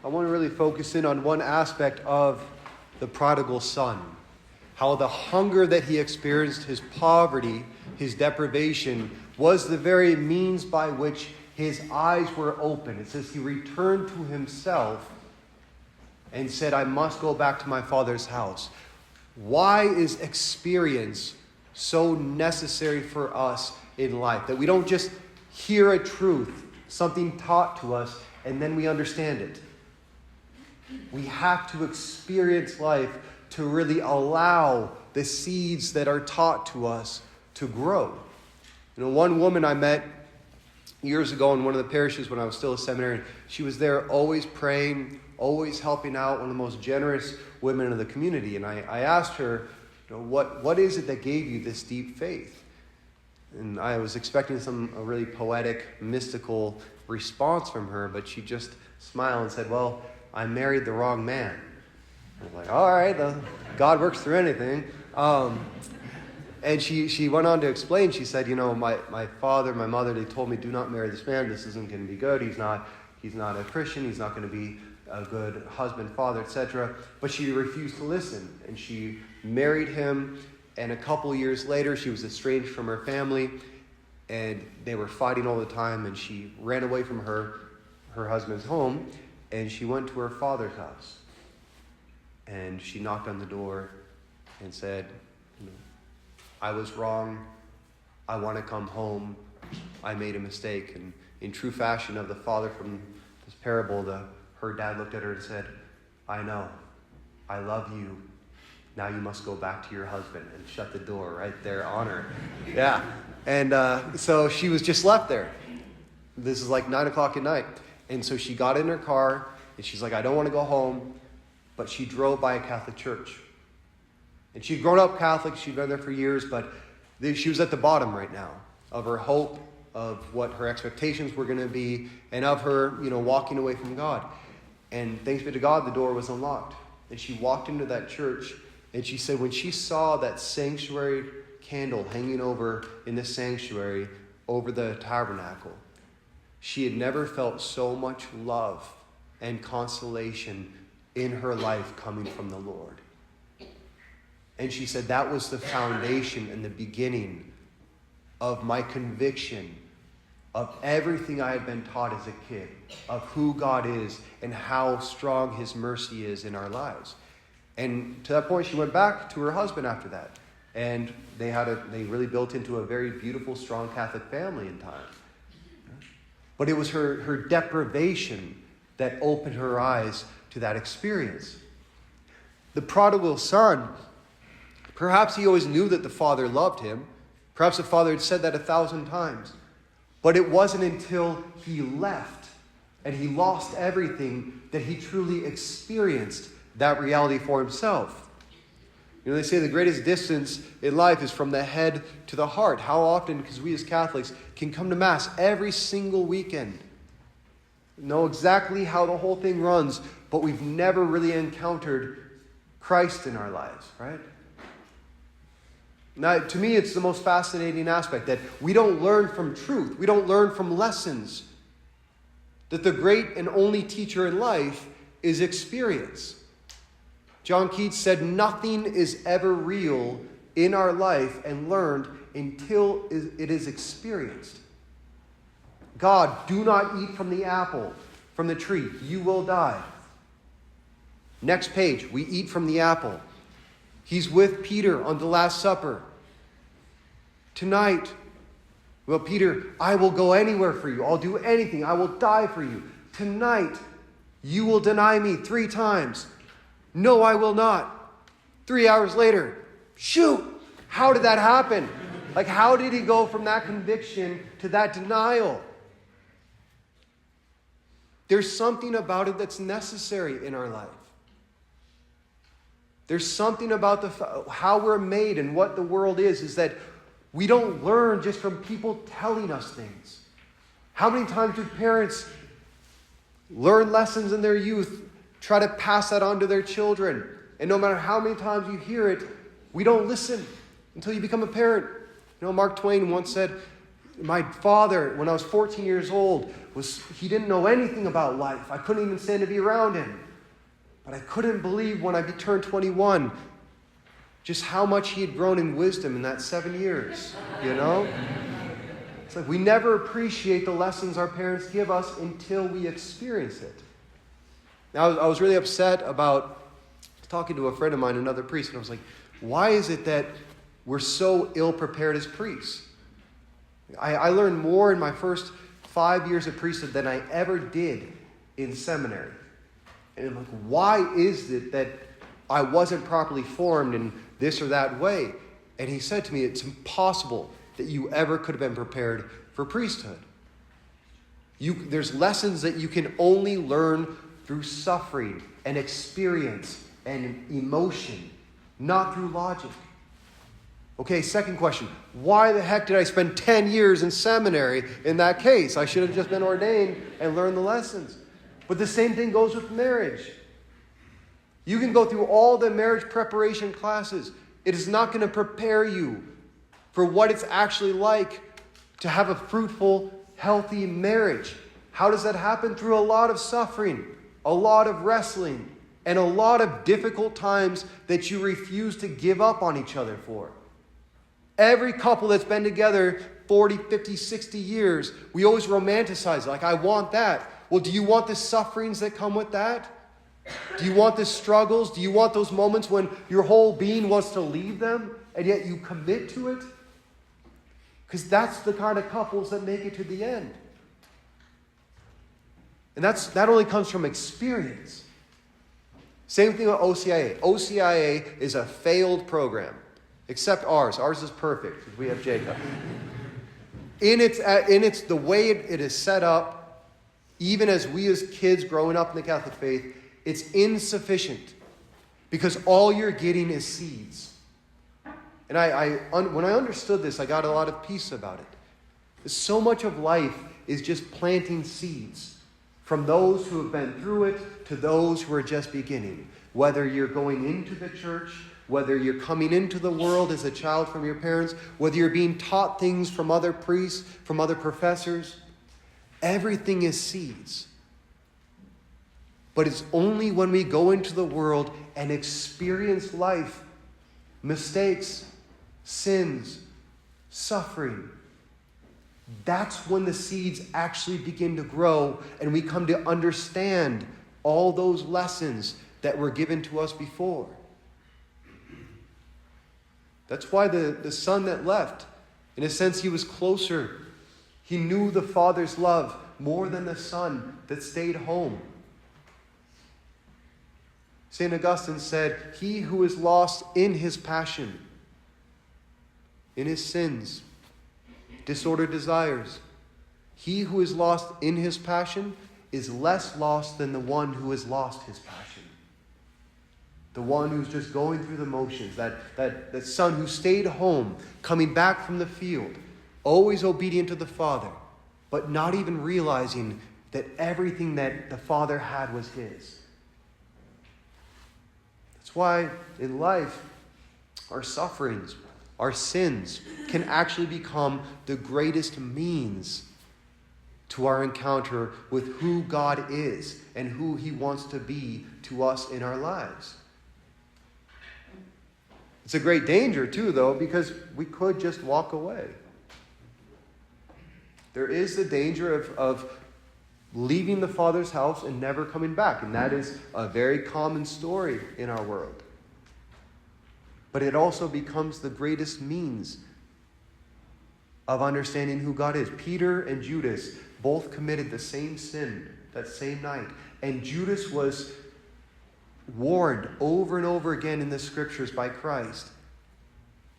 I want to really focus in on one aspect of the prodigal son. How the hunger that he experienced, his poverty, his deprivation, was the very means by which his eyes were open. It says he returned to himself and said, I must go back to my father's house. Why is experience so necessary for us in life? That we don't just hear a truth, something taught to us, and then we understand it. We have to experience life to really allow the seeds that are taught to us to grow. One woman I met years ago in one of the parishes when I was still a seminarian, she was there always praying, always helping out, one of the most generous women in the community. And I asked her, what is it that gave you this deep faith? And I was expecting a really poetic, mystical response from her, but she just smiled and said, well, I married the wrong man. I was like, all right, God works through anything. And she went on to explain, she said, my father, my mother, they told me, do not marry this man. This isn't going to be good. He's not a Christian. He's not going to be a good husband, father, etc. But she refused to listen. And she married him. And a couple years later, she was estranged from her family. And they were fighting all the time. And she ran away from her husband's home. And she went to her father's house. And she knocked on the door and said, I was wrong. I want to come home. I made a mistake. And in true fashion of the father from this parable, her dad looked at her and said, I know. I love you. Now you must go back to your husband, and shut the door right there on her. Yeah. And so she was just left there. This is like 9 o'clock at night. And so she got in her car, and she's like, I don't want to go home. But she drove by a Catholic church. And she'd grown up Catholic. She'd been there for years. But she was at the bottom right now of her hope, of what her expectations were going to be, and of her, walking away from God. And thanks be to God, the door was unlocked. And she walked into that church. And she said when she saw that sanctuary candle hanging over in the sanctuary over the tabernacle, she had never felt so much love and consolation in her life coming from the Lord. And she said that was the foundation and the beginning of my conviction of everything I had been taught as a kid, of who God is and how strong his mercy is in our lives. And to that point, she went back to her husband after that. And they really built into a very beautiful, strong Catholic family in time. But it was her deprivation that opened her eyes to that experience. The prodigal son, perhaps he always knew that the father loved him. Perhaps the father had said that 1,000 times. But it wasn't until he left and he lost everything that he truly experienced that reality for himself. They say the greatest distance in life is from the head to the heart. How often, because we as Catholics can come to Mass every single weekend, know exactly how the whole thing runs, but we've never really encountered Christ in our lives, right? Now, to me, it's the most fascinating aspect that we don't learn from truth. We don't learn from lessons. That the great and only teacher in life is experience. John Keats said, nothing is ever real in our life and learned until it is experienced. God, do not eat from the apple, from the tree. You will die. Next page, we eat from the apple. He's with Peter on the Last Supper. Tonight, well, Peter, I will go anywhere for you. I'll do anything. I will die for you. Tonight, you will deny me 3 times. No, I will not. 3 hours later, shoot! How did that happen? How did he go from that conviction to that denial? There's something about it that's necessary in our life. There's something about how we're made and what the world is that we don't learn just from people telling us things. How many times do parents learn lessons in their youth, try to pass that on to their children? And no matter how many times you hear it, we don't listen until you become a parent. Mark Twain once said, My father, when I was 14 years old, he didn't know anything about life. I couldn't even stand to be around him. But I couldn't believe when I turned 21 just how much he had grown in wisdom in that 7 years, you know? It's like we never appreciate the lessons our parents give us until we experience it. Now, I was really upset about talking to a friend of mine, another priest, and I was like, why is it that we're so ill-prepared as priests? I learned more in my first 5 years of priesthood than I ever did in seminary. And I'm like, why is it that I wasn't properly formed in this or that way? And he said to me, it's impossible that you ever could have been prepared for priesthood. There's lessons that you can only learn through suffering and experience and emotion, not through logic. Okay, second question. Why the heck did I spend 10 years in seminary in that case? I should have just been ordained and learned the lessons. But the same thing goes with marriage. You can go through all the marriage preparation classes. It is not going to prepare you for what it's actually like to have a fruitful, healthy marriage. How does that happen? Through a lot of suffering, a lot of wrestling, and a lot of difficult times that you refuse to give up on each other for. Every couple that's been together 40, 50, 60 years, we always romanticize, like, I want that. Well, do you want the sufferings that come with that? Do you want the struggles? Do you want those moments when your whole being wants to leave them, and yet you commit to it? Because that's the kind of couples that make it to the end. And that only comes from experience. Same thing with OCIA. OCIA is a failed program, except ours. Ours is perfect because we have Jacob. In its the way it is set up, even as we as kids growing up in the Catholic faith, it's insufficient because all you're getting is seeds. And when I understood this, I got a lot of peace about it. So much of life is just planting seeds from those who have been through it to those who are just beginning. Whether you're going into the church, whether you're coming into the world as a child from your parents, whether you're being taught things from other priests, from other professors, everything is seeds. But it's only when we go into the world and experience life, mistakes, sins, suffering, that's when the seeds actually begin to grow and we come to understand all those lessons that were given to us before. That's why the son that left, in a sense, he was closer. He knew the Father's love more than the son that stayed home. St. Augustine said, he who is lost in his passion, in his sins, disordered desires, he who is lost in his passion is less lost than the one who has lost his passion. The one who's just going through the motions, that son who stayed home, coming back from the field, always obedient to the Father, but not even realizing that everything that the Father had was his. That's why in life, our sufferings, our sins can actually become the greatest means to our encounter with who God is and who he wants to be to us in our lives. It's a great danger, too, though, because we could just walk away. There is the danger of leaving the Father's house and never coming back, and that is a very common story in our world. But it also becomes the greatest means of understanding who God is. Peter and Judas both committed the same sin that same night, and Judas was warned over and over again in the scriptures by Christ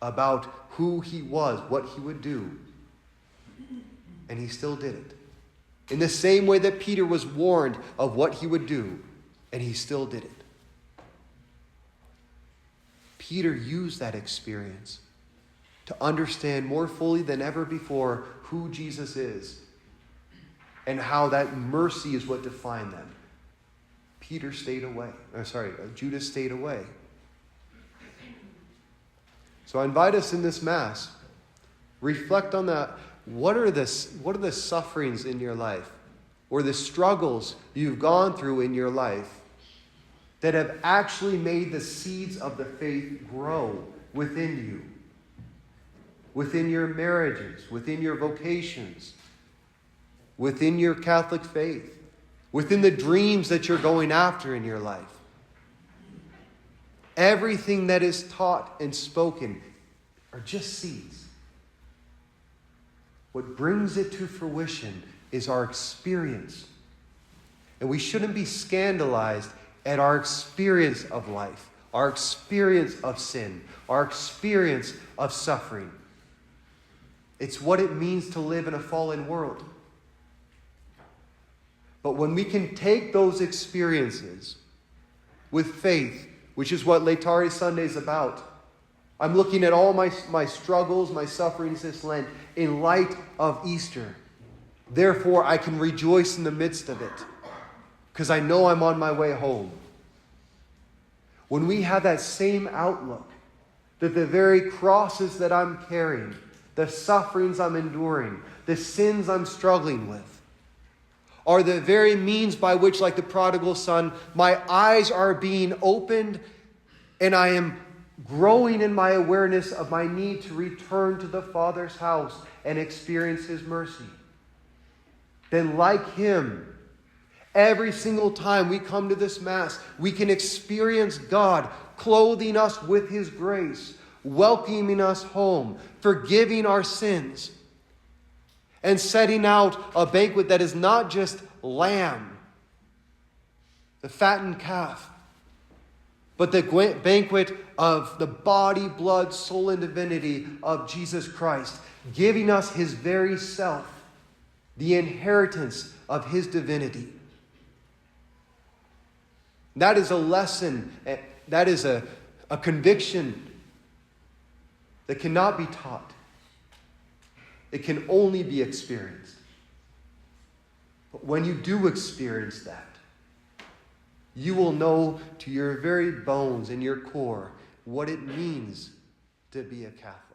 about who he was, what he would do. And he still did it. In the same way that Peter was warned of what he would do, and he still did it. Peter used that experience to understand more fully than ever before who Jesus is and how that mercy is what defined them. Judas stayed away. So I invite us in this Mass, reflect on that what are the sufferings in your life or the struggles you've gone through in your life that have actually made the seeds of the faith grow within you, within your marriages, within your vocations, within your Catholic faith, within the dreams that you're going after in your life. Everything that is taught and spoken are just seeds. What brings it to fruition is our experience. And we shouldn't be scandalized at our experience of life, our experience of sin, our experience of suffering. It's what it means to live in a fallen world. But when we can take those experiences with faith, which is what Laetare Sunday is about, I'm looking at all my struggles, my sufferings this Lent in light of Easter. Therefore, I can rejoice in the midst of it because I know I'm on my way home. When we have that same outlook, that the very crosses that I'm carrying, the sufferings I'm enduring, the sins I'm struggling with, are the very means by which, like the prodigal son, my eyes are being opened and I am growing in my awareness of my need to return to the Father's house and experience His mercy. Then, like Him, every single time we come to this Mass, we can experience God clothing us with His grace, welcoming us home, forgiving our sins, and setting out a banquet that is not just lamb, the fattened calf, but the banquet of the body, blood, soul, and divinity of Jesus Christ, giving us His very self, the inheritance of His divinity. That is a lesson, that is a conviction that cannot be taught. It can only be experienced. But when you do experience that, you will know to your very bones and your core what it means to be a Catholic.